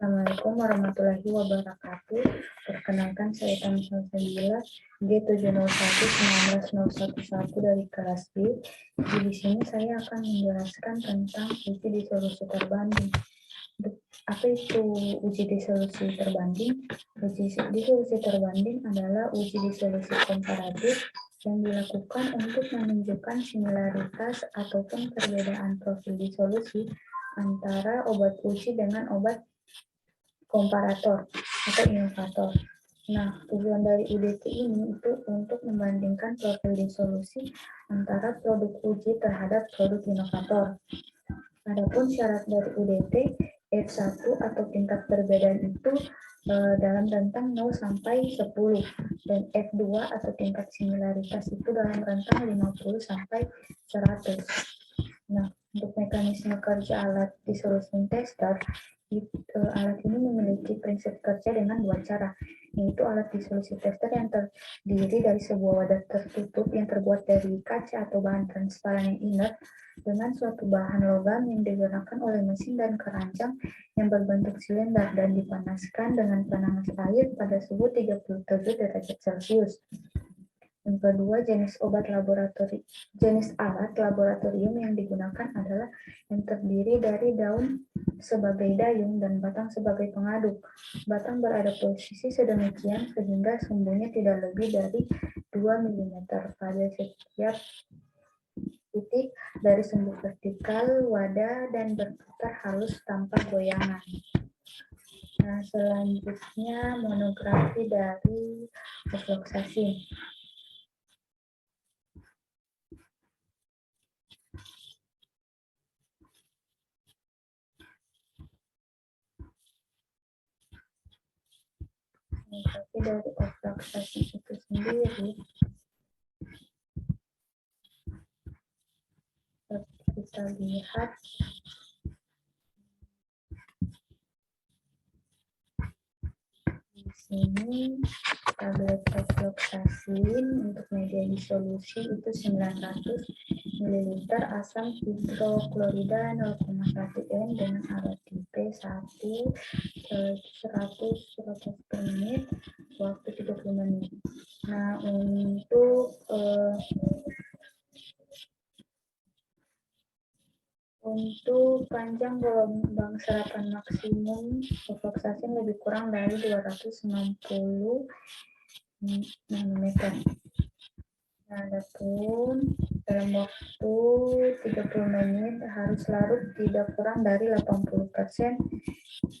Assalamualaikum warahmatullahi wabarakatuh. Perkenalkan saya Tamsil Sabila, G701-19011 dari kelas B. Di sini saya akan menjelaskan tentang uji disolusi terbanding. Apa itu uji disolusi terbanding? Uji disolusi terbanding adalah uji disolusi komparatif yang dilakukan untuk menunjukkan similaritas ataupun perbedaan profil disolusi antara obat uji dengan obat komparator atau inovator. Nah, tujuan dari UDT ini itu untuk membandingkan profil disolusi antara produk uji terhadap produk inovator. Adapun syarat dari UDT, F1 atau tingkat perbedaan itu dalam rentang 0 sampai 10 dan F2 atau tingkat similaritas itu dalam rentang 50 sampai 100. Nah, untuk mekanisme kerja alat disolusi tester, alat ini memiliki prinsip kerja dengan dua cara, yaitu alat disolusi tester yang terdiri dari sebuah wadah tertutup yang terbuat dari kaca atau bahan transparan yang inert dengan suatu bahan logam yang digunakan oleh mesin dan keranjang yang berbentuk silinder dan dipanaskan dengan panas air pada suhu 37 derajat Celcius. Yang kedua, jenis alat laboratorium yang digunakan adalah yang terdiri dari daun sebagai dayung dan batang sebagai pengaduk. Batang berada posisi sedemikian sehingga sumbunya tidak lebih dari 2 mm pada setiap titik dari sumbu vertikal wadah dan berputar halus tanpa goyangan. Nah, selanjutnya monografi dari ofloxacin. Tapi dari ofloxacin itu sendiri, kita lihat di sini tablet ofloxacin untuk media disolusi itu 900 ml asam hidroklorida 0,1 N dengan arah tipe 1 100 per menit waktu 30 menit. Nah, untuk panjang gelombang serapan maksimum ofloxacin lebih kurang dari 260 nanometer. Adapun dalam waktu 30 menit harus larut tidak kurang dari 80%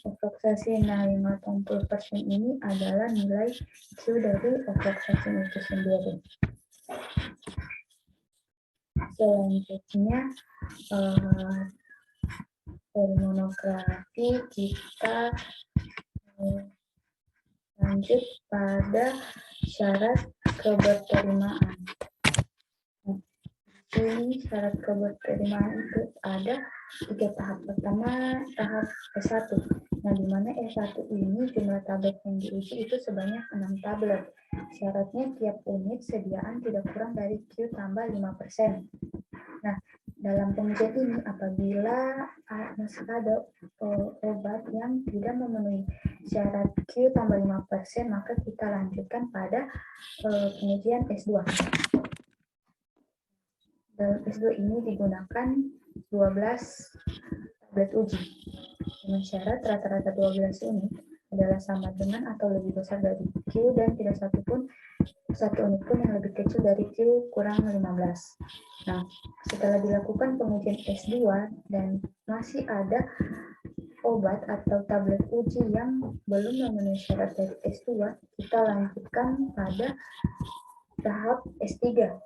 ofloxacin. Nah, 80% ini adalah nilai Q dari ofloxacin itu sendiri. Selanjutnya dari monografi kita lanjut pada syarat keberterimaan. Ini syarat keberterimaan itu ada 3 tahap. Pertama, tahap S1. Nah, di mana S1 ini jumlah tablet yang diuji itu sebanyak 6 tablet. Syaratnya tiap unit sediaan tidak kurang dari Q tambah 5%. Nah, dalam pengujian ini apabila masih ada obat yang tidak memenuhi syarat Q tambah 5%, maka kita lanjutkan pada pengujian S2. Dalam S2 ini digunakan 12 tablet uji. Dengan syarat rata-rata 12 unit adalah sama dengan atau lebih besar dari Q dan tidak satu unit pun yang lebih kecil dari Q kurang 15. Nah, setelah dilakukan pengujian S2 dan masih ada obat atau tablet uji yang belum memenuhi syarat dari S2, kita lanjutkan pada tahap S3.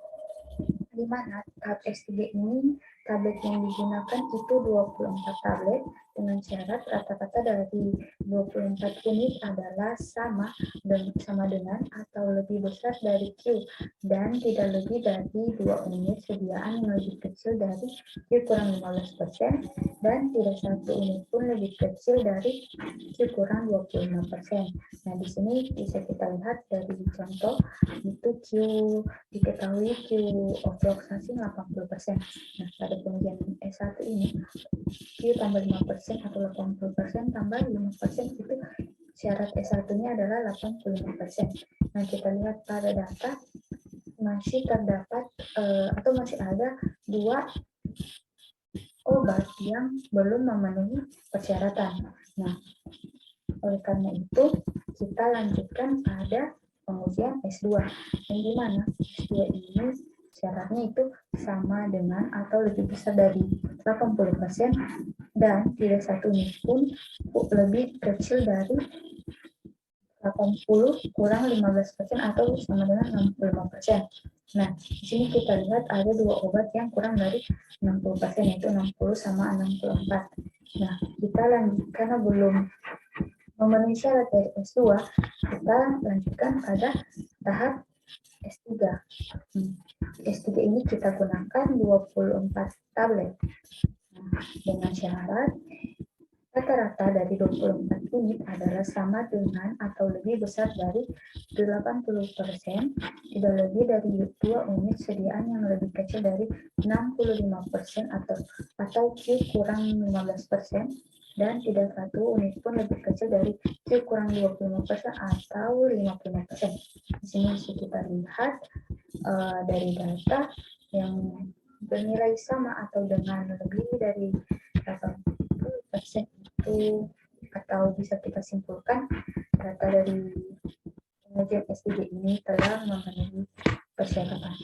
Di mana tahap S3 ini tablet yang digunakan itu 24 tablet dengan syarat rata-rata dari 24 unit adalah sama dengan atau lebih besar dari Q dan tidak lebih dari 2 unit sediaan yang lebih kecil dari Q kurang 15% dan tidak satu unit pun lebih kecil dari Q kurang 25%. Nah, di sini bisa kita lihat dari contoh itu Q diketahui Q ofloxacin 80%. Nah, pada pengujian S1 ini Q tambah 5% atau 80% tambah 5% itu syarat S1-nya adalah 85%. Nah, kita lihat pada data masih terdapat atau masih ada 2 obat yang belum memenuhi persyaratan. Nah, oleh karena itu kita lanjutkan pada pengujian S2. Yang dimana S2 ini syaratnya itu sama dengan atau lebih besar dari 80% dan tidak satu unit pun lebih kecil dari 80 kurang 15% atau sama dengan 65%. Nah, di sini kita lihat ada 2 obat yang kurang dari 60%, yaitu 60 sama 64. Nah, kita lanjut karena belum memenuhi syarat dari S2, kita lanjutkan pada tahap S3. S3 ini kita gunakan 24 tablet. Nah, dengan syarat rata-rata dari 24 unit adalah sama dengan atau lebih besar dari 80%, tidak lebih dari 2 unit sediaan yang lebih kecil dari 65% atau Q kurang 15%, dan tidak satu unit pun lebih kecil dari Q kurang 25% atau 50%. Di sini kita lihat dari data yang bernilai sama atau dengan lebih dari 80% itu, atau bisa kita simpulkan data dari pengujian S3 ini telah memenuhi persyaratan.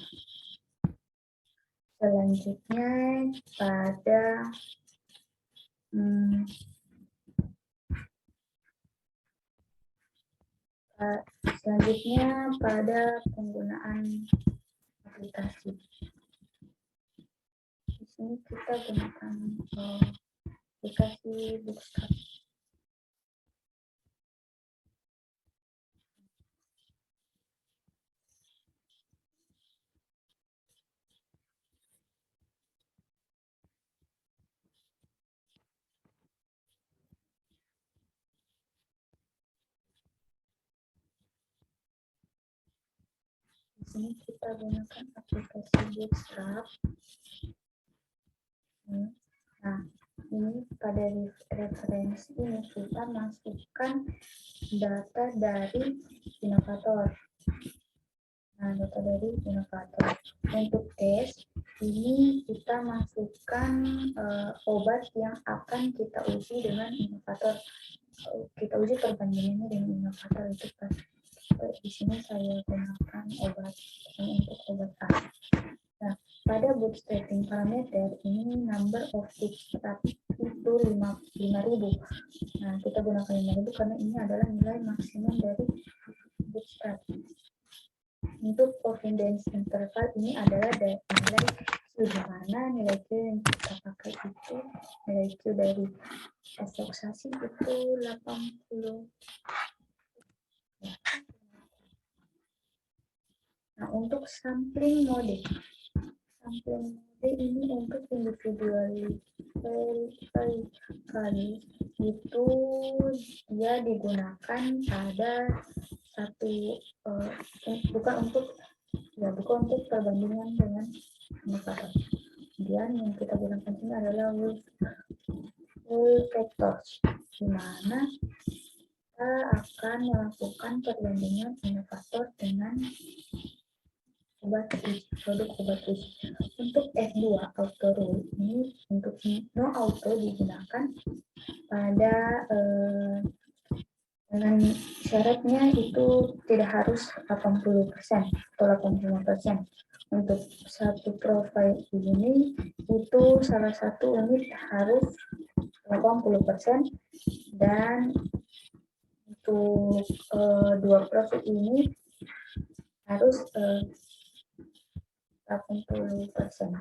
Selanjutnya pada penggunaan aplikasi. Di sini kita gunakan aplikasi Bootstrap. Di sini kita gunakan aplikasi Bootstrap. Nah, ini pada referensi ini kita masukkan data dari inovator. Nah, data dari inovator. Untuk tes, ini kita masukkan obat yang akan kita uji dengan inovator. Kita uji perbandingannya dengan inovator itu kan. Di sini saya gunakan obat untuk obat A. Nah, pada bootstrapping parameter ini number of bootstrap itu 5.000. Nah, kita gunakan 5.000 karena ini adalah nilai maksimum dari bootstrap. Untuk confidence interval ini adalah nilai Q, di mana nilai Q yang kita pakai itu nilai Q dari asosiasi itu 80. Nah, untuk sampling mode ini untuk individual kali itu dia digunakan pada bukan untuk perbandingan dengan inovator. Kemudian yang kita gunakan ini adalah Wolf factors, di mana kita akan melakukan perbandingan inovator dengan produk obat uji. Untuk F2 auto rule ini, untuk no auto digunakan pada dengan syaratnya itu tidak harus 80% atau 85%. Untuk satu profil ini itu salah satu unit harus 80%, dan untuk 2 profil ini harus 80%,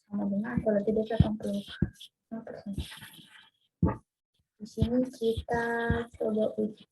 sama dengan atau lebih dari 80%. Di sini kita coba uji.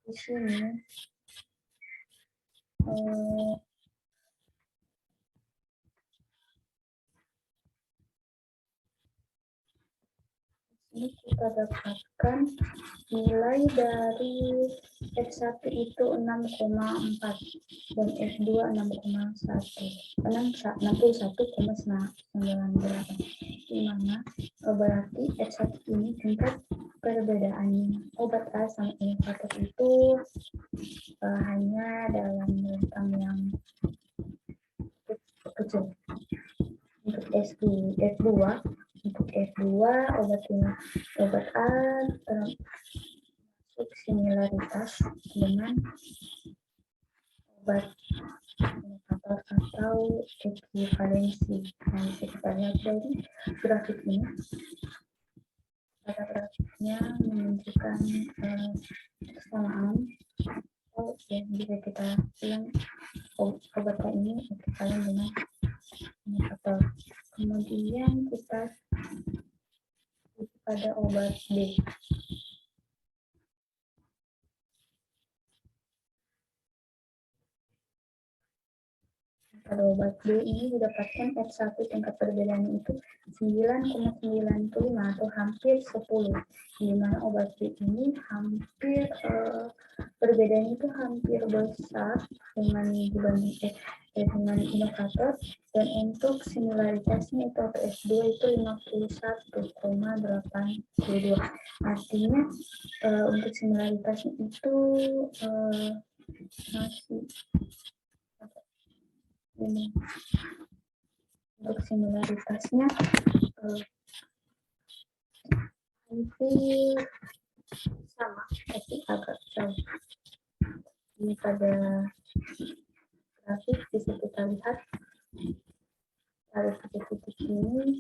Di sini ini kita dapatkan nilai dari F1 itu 6,4 dan F2 61,98, di mana berarti F1 ini tingkat perbedaannya obat A sama indikator itu hanya dalam rentang yang kecil. Untuk F2 obat A termasuk similaritas dengan obat indikator atau ekivalensi. Nah, kita lihat dari grafik ini. Pada grafiknya menunjukkan kesamaan atau yang bisa kita bilang obat A ini ekivalen dengan indikator. Kemudian kita pada obat B. Pada obat B ini didapatkan F1 tingkat perbedaannya itu 9,95 atau hampir 10. Di mana obat B ini hampir perbedaannya itu hampir besar dengan dibanding dengan indikator, dan untuk similaritasnya itu atau F2 itu 51,82. Artinya untuk similaritasnya itu masih ini. Untuk similaritasnya hampir sama, tapi agak jauh. Ini pada grafik bisa kita lihat pada titik-titik ini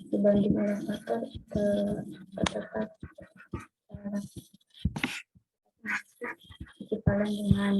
dibanding indikator terdekat ekivalen dengan